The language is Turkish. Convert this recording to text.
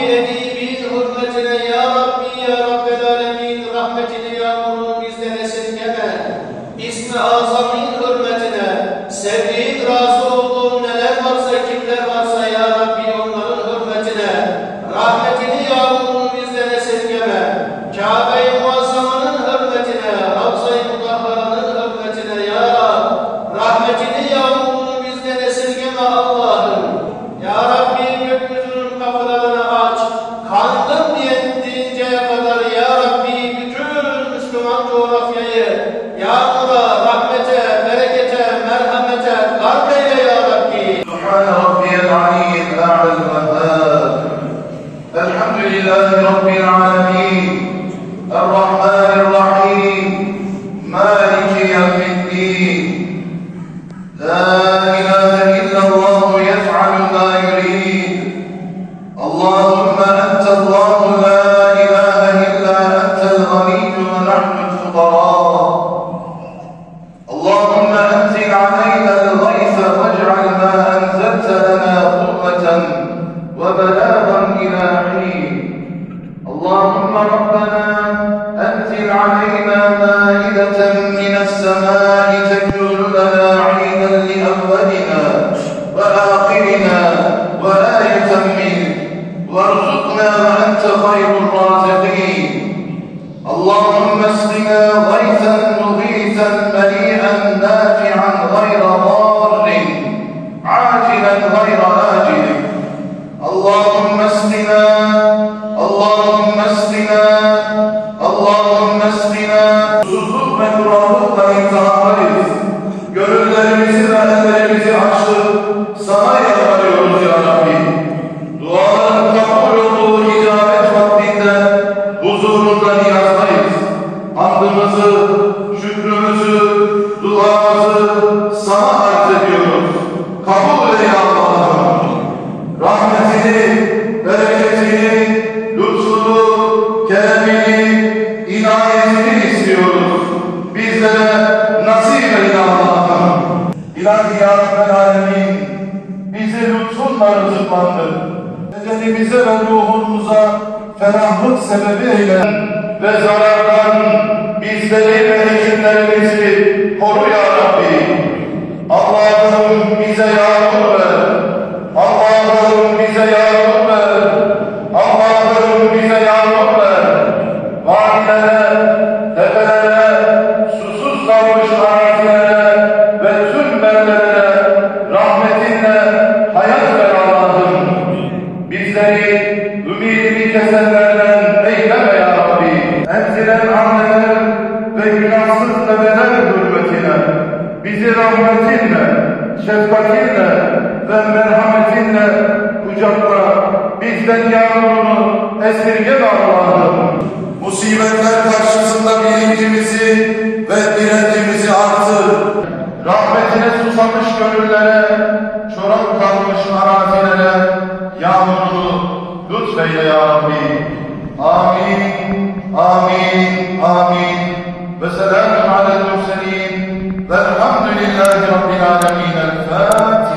edibin hürmetine ya Rabbi ya Rabbel alemin rahmetini yağmurunu bizden esirgeme. İsmi azamın hürmetine sevdiğin, razı olduğun neler varsa, kimler varsa ya Rabbi onların hürmetine rahmetini yağmurunu bizden esirgeme. Kabe-i Muazzama'nın hürmetine, Ravza-i Mutahhara'nın hürmetine ya Rab, rahmetini yağmurunu bizden esirgeme Allah'ım. Ya Rabbi gökyüzünün kapılarını aç, kandım diyinceye kadar ya Rabbi bütün Müslüman coğrafyayı yağmura, rahmete, berekete, merhamete gark eyle ya Rabbi. Subhane Rabbiyel Aliyyil A'lel Vehhab. Elhamdülillahi Rabbil Alemin. Errahmanirrahim. Maliki yevmiddin. La ilahe illallah yef'alu ma yurid. Allahümme ente'Allahu la ilahe illa ente'l ganiyyu ve nahnu'l fuqara. Allahümme enzil aleyna'l gayse vec'al ma enzelte lana quwweten ve belâgan ilâ hîn. Allahümme Rabbena enzil aleyna mâideten mine's-semâi tekûnu lana 'îden li evvelina ve âkhirina ve âyeten minke وارزقنا وأنت خير الرازقين. اللهم اسقنا غيثا مغيثا مليئا نافعا غير ضار عاجلا غير آجل. اللهم اسقنا اللهم اسقنا اللهم اسقنا. Susuzluk ve kuraklıkla imtihandayız. Gönüllerimizi ve ellerimizi açtık. Sana yalvarıyoruz ya Rabbi. Duaların kabul olduğu icabet vaktinde huzurunda niyazdayız. Hamdımızı, şükrümüzü, duamızı sana arz ediyoruz. Kabul eyle Allah'ım. Rahmetini, bereketini, lütfunu, keremini, inayetini istiyoruz. Bizlere nasip eyle Allah'ım. İlahi ya Rabbel alemin, bizi lütfunla rızıklandır. Bedenimize ve ruhumuza ferahlık sebebi eyle ve zarardan bizleri ve hekimlerimizi koru ya Rabbi. Allah'ım bize yağmur ver. Allah'ım bize yağmur ver. Allah'ım bize yağmur ver. Vadilere, tepelere, susuz kalmış arazilere ve tüm beldelere rahmetinle hayat ver Allah'ım. Bizleri ümidini kesenlerden eyleme ya Rabbi. Emziren anneler ve günahsız bebeler hürmetine bizi rahmetinle, şefkatinle ve merhametinle kucakla. Bizden yağmurunu esirgeme Allah'ım. Musibetler karşısında bilincimizi ve direncimizi artır. Rahmetine susamış gönüllere, çorak kalmış arazilere yağmurunu lütfeyle ya Rabbi. Amin, amin, amin. Ve selamun alel murselin. Velhamdülillahi Rabbil alemin. El Fatiha.